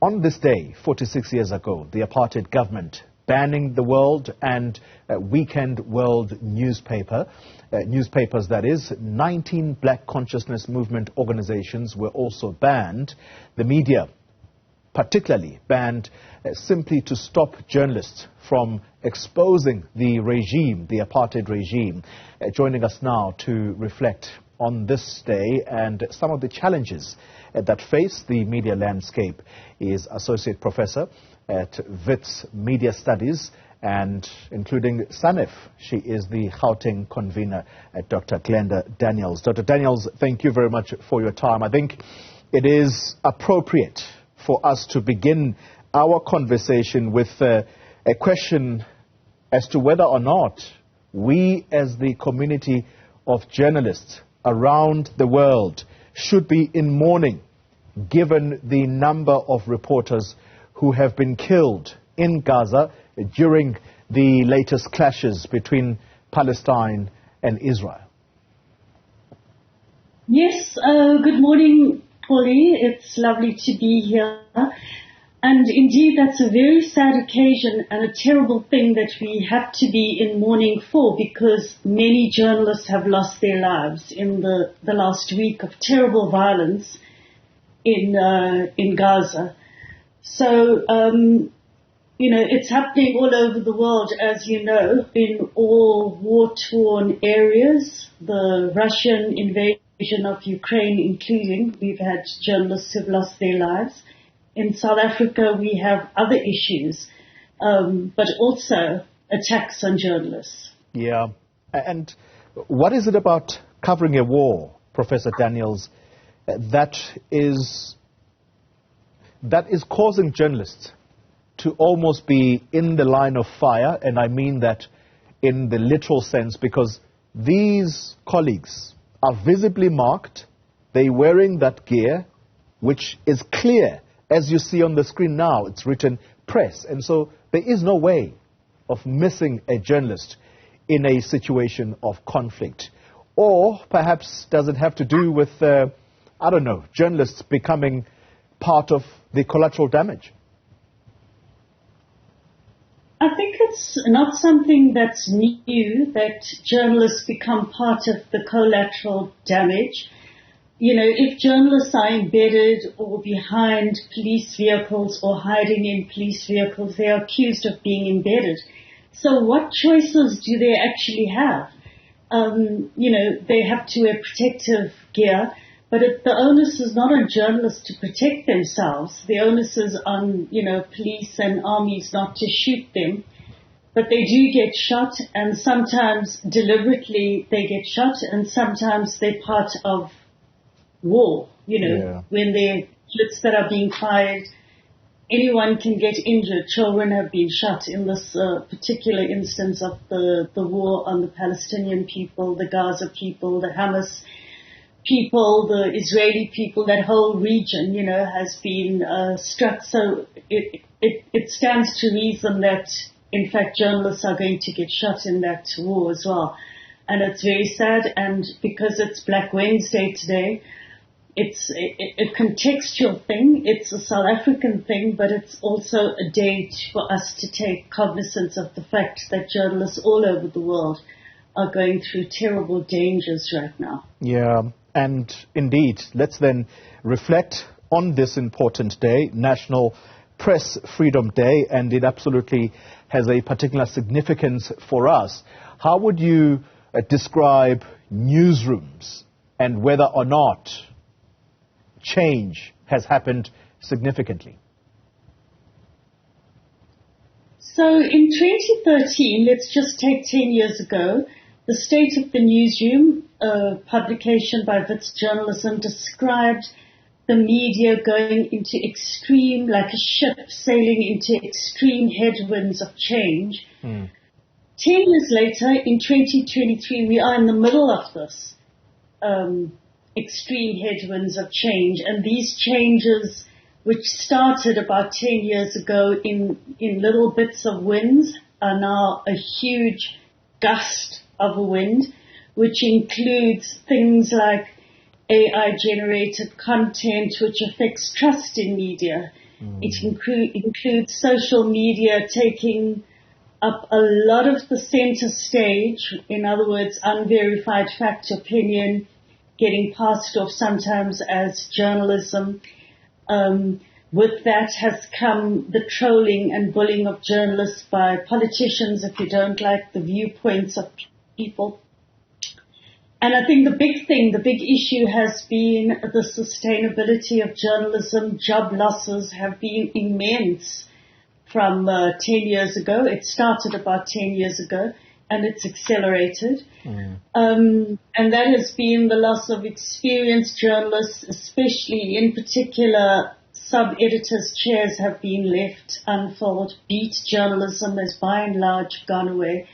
On this day, 46 years ago, the apartheid government banning the World and Weekend World newspapers, that is, 19 black consciousness movement organizations were also banned. The media particularly banned simply to stop journalists from exposing the regime, the apartheid regime. Joining us now to reflect on this day and some of the challenges that face the media landscape is Associate Professor at Wits Media Studies and including SANEF. She is the Gauteng Convenor at Dr. Glenda Daniels. Dr. Daniels, thank you very much for your time. I think it is appropriate for us to begin our conversation with a question as to whether or not we as the community of journalists around the world should be in mourning given the number of reporters who have been killed in Gaza during the latest clashes between Palestine and Israel. Yes, good morning, Polly. It's lovely to be here. And indeed, that's a very sad occasion and a terrible thing that we have to be in mourning for, because many journalists have lost their lives in the last week of terrible violence in Gaza. So, it's happening all over the world, as you know, in all war-torn areas. The Russian invasion of Ukraine including, we've had journalists who've lost their lives. In South Africa, we have other issues, but also attacks on journalists. Yeah. And what is it about covering a war, Professor Daniels, that is causing journalists to almost be in the line of fire? And I mean that in the literal sense, because these colleagues are visibly marked. They're wearing that gear, which is clear. As you see on the screen now, it's written press. And so there is no way of missing a journalist in a situation of conflict. Or perhaps does it have to do with, journalists becoming part of the collateral damage? I think it's not something that's new, that journalists become part of the collateral damage. You know, if journalists are embedded or behind police vehicles or hiding in police vehicles, they are accused of being embedded. So what choices do they actually have? They have to wear protective gear, but the onus is not on journalists to protect themselves. The onus is on, police and armies not to shoot them. But they do get shot, and sometimes deliberately they get shot, and sometimes they're part of war, when there are bullets that are being fired, anyone can get injured. Children have been shot in this particular instance of the war on the Palestinian people, the Gaza people, the Hamas people, the Israeli people. That whole region, has been struck. So it stands to reason that, in fact, journalists are going to get shot in that war as well. And it's very sad, and because it's Black Wednesday today, it's a contextual thing, it's a South African thing, but it's also a day for us to take cognizance of the fact that journalists all over the world are going through terrible dangers right now. Yeah, and indeed, let's then reflect on this important day, National Press Freedom Day, and it absolutely has a particular significance for us. How would you describe newsrooms and whether or not change has happened significantly? So in 2013, let's just take 10 years ago, the State of the Newsroom, a publication by Wits Journalism, described the media going into extreme, like a ship sailing into extreme headwinds of change. 10 years later, in 2023, we are in the middle of this extreme headwinds of change, and these changes, which started about 10 years ago in little bits of winds, are now a huge gust of a wind, which includes things like AI-generated content, which affects trust in media. It includes social media taking up a lot of the center stage. In other words, unverified fact opinion getting passed off sometimes as journalism. With that has come the trolling and bullying of journalists by politicians if you don't like the viewpoints of people. And I think the big issue has been the sustainability of journalism. Job losses have been immense from 10 years ago. It started about 10 years ago, and it's accelerated. And that has been the loss of experienced journalists, especially in particular sub-editors' chairs have been left unfilled. Beat journalism has by and large gone away.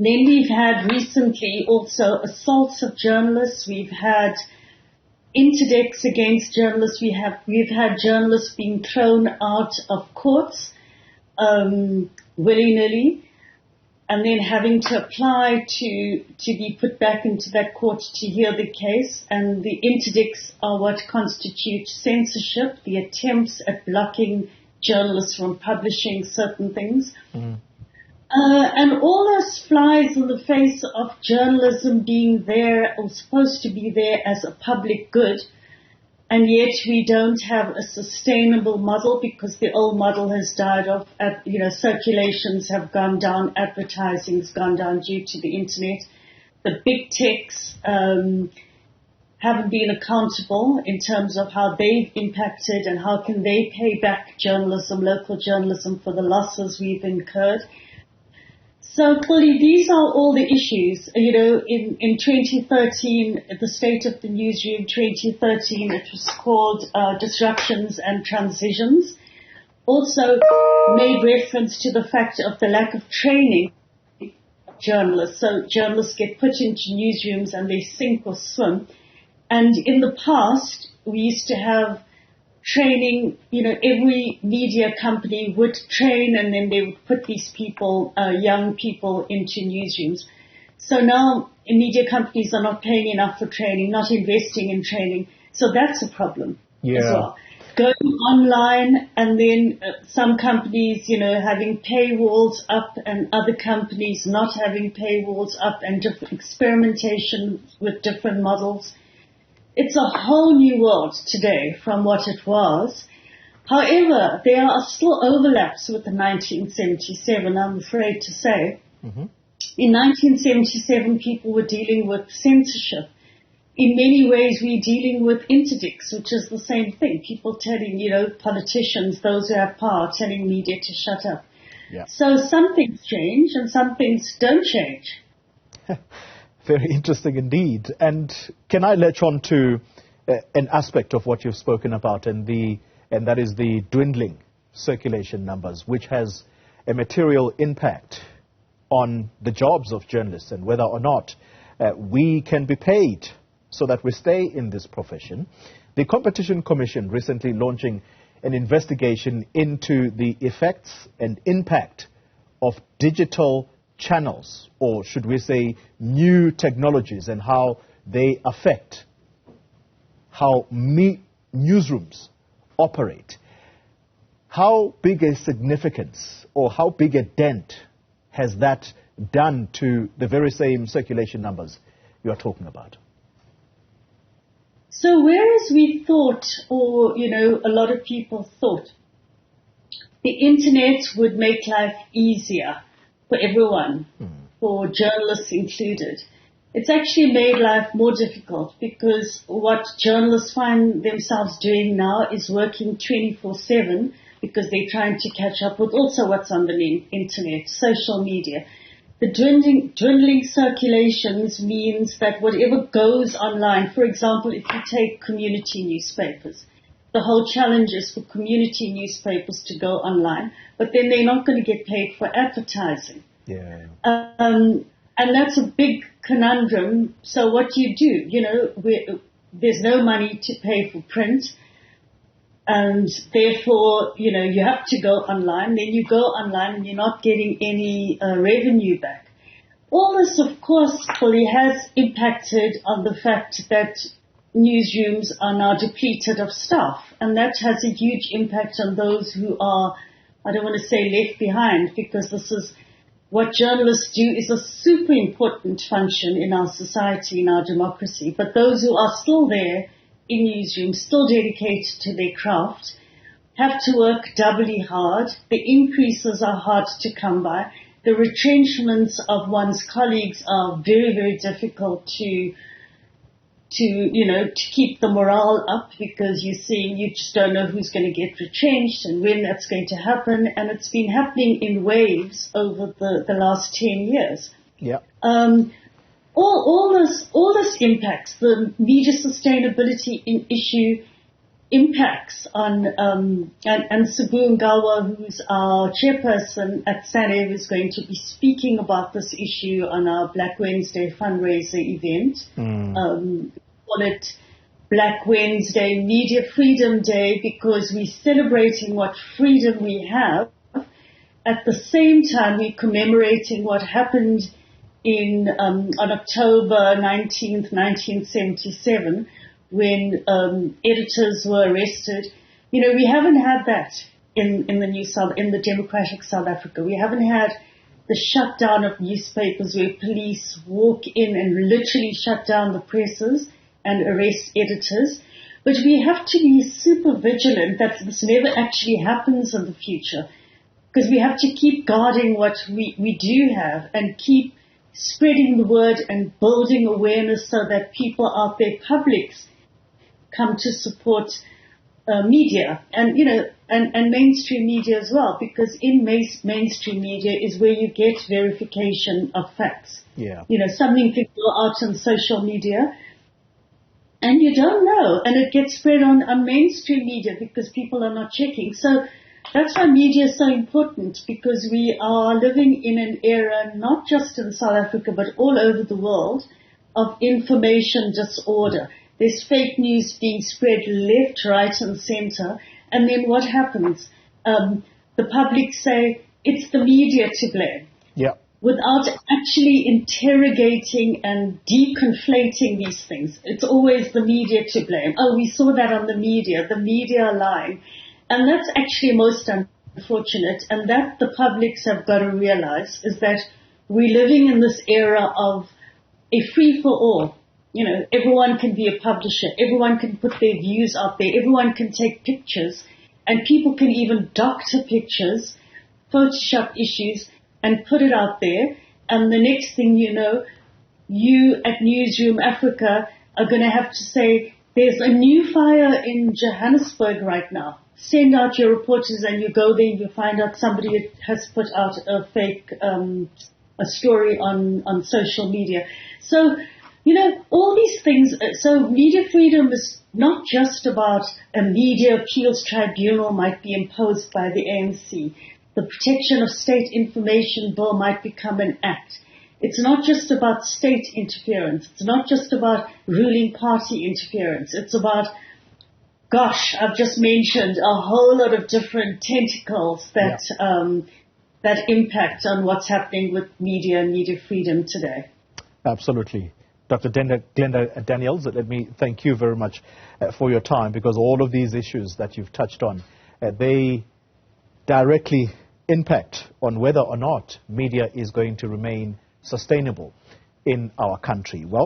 Then we've had recently also assaults of journalists. We've had interdicts against journalists. We've had journalists being thrown out of courts willy-nilly, and then having to apply to be put back into that court to hear the case. And the interdicts are what constitute censorship, the attempts at blocking journalists from publishing certain things. And all this flies in the face of journalism being there or supposed to be there as a public good, and yet we don't have a sustainable model because the old model has died off. Circulations have gone down, advertising's gone down due to the internet. The big techs haven't been accountable in terms of how they've impacted and how can they pay back journalism, local journalism, for the losses we've incurred. So, Khuli, these are all the issues. In 2013, the State of the Newsroom 2013, it was called Disruptions and Transitions. Also made reference to the fact of the lack of training of journalists. So journalists get put into newsrooms and they sink or swim. And in the past, we used to have training, every media company would train and then they would put these people, young people, into newsrooms. So now media companies are not paying enough for training, not investing in training. So that's a problem as well. Going online and then some companies, having paywalls up and other companies not having paywalls up and different experimentation with different models. It's a whole new world today from what it was. However, there are still overlaps with the 1977, I'm afraid to say. In 1977, people were dealing with censorship. In many ways, we're dealing with interdicts, which is the same thing. People telling, politicians, those who have power, telling media to shut up. So some things change and some things don't change. Very interesting indeed. And can I latch on to an aspect of what you've spoken about, and that is the dwindling circulation numbers, which has a material impact on the jobs of journalists and whether or not we can be paid so that we stay in this profession. The Competition Commission recently launching an investigation into the effects and impact of digital channels, or should we say new technologies, and how they affect how newsrooms operate. How big a significance or how big a dent has that done to the very same circulation numbers you are talking about? So whereas we thought, or a lot of people thought, the internet would make life easier for everyone, for journalists included, it's actually made life more difficult, because what journalists find themselves doing now is working 24/7 because they're trying to catch up with also what's on the internet, social media. The dwindling circulations means that whatever goes online, for example, if you take community newspapers, the whole challenge is for community newspapers to go online, but then they're not going to get paid for advertising. And that's a big conundrum. So what do? There's no money to pay for print, and therefore, you have to go online. Then you go online and you're not getting any revenue back. All this, of course, fully has impacted on the fact that newsrooms are now depleted of staff, and that has a huge impact on those who are, I don't want to say left behind, because this is what journalists do is a super important function in our society, in our democracy. But those who are still there in newsrooms, still dedicated to their craft, have to work doubly hard. The increases are hard to come by. The retrenchments of one's colleagues are very, very difficult to keep the morale up, because you just don't know who's going to get retrenched and when that's going to happen. And it's been happening in waves over the last 10 years. Yeah. All this impacts the media sustainability issue, impacts on, and Sabu Ngawa, who's our chairperson at SANEF, is going to be speaking about this issue on our Black Wednesday fundraiser event. Call it Black Wednesday Media Freedom Day, because we're celebrating what freedom we have. At the same time, we're commemorating what happened on October 19th, 1977, when editors were arrested. We haven't had that in the democratic South Africa. We haven't had the shutdown of newspapers where police walk in and literally shut down the presses and arrest editors. But we have to be super vigilant that this never actually happens in the future, because we have to keep guarding what we do have and keep spreading the word and building awareness so that people out there, publics, come to support media and mainstream media as well, because in mainstream media is where you get verification of facts. Yeah. Something can go out on social media and you don't know, and it gets spread on mainstream media because people are not checking. So that's why media is so important, because we are living in an era, not just in South Africa, but all over the world, of information disorder. There's fake news being spread left, right, and center. And then what happens? The public say it's the media to blame. Yeah. Without actually interrogating and deconflating these things. It's always the media to blame. Oh, we saw that on the media. The media are lying. And that's actually most unfortunate. And that the publics have got to realize is that we're living in this era of a free-for-all. Everyone can be a publisher. Everyone can put their views out there. Everyone can take pictures. And people can even doctor pictures, Photoshop issues, and put it out there. And the next thing you know, you at Newzroom Afrika are going to have to say, there's a new fire in Johannesburg right now. Send out your reporters, and you go there and you find out somebody has put out a fake a story on social media. So, all these things. So media freedom is not just about a media appeals tribunal might be imposed by the ANC. The Protection of State Information Bill might become an act. It's not just about state interference. It's not just about ruling party interference. It's about, I've just mentioned a whole lot of different tentacles that that impact on what's happening with media and media freedom today. Absolutely. Dr. Glenda Daniels, let me thank you very much for your time, because all of these issues that you've touched on, they directly impact on whether or not media is going to remain sustainable in our country. Well,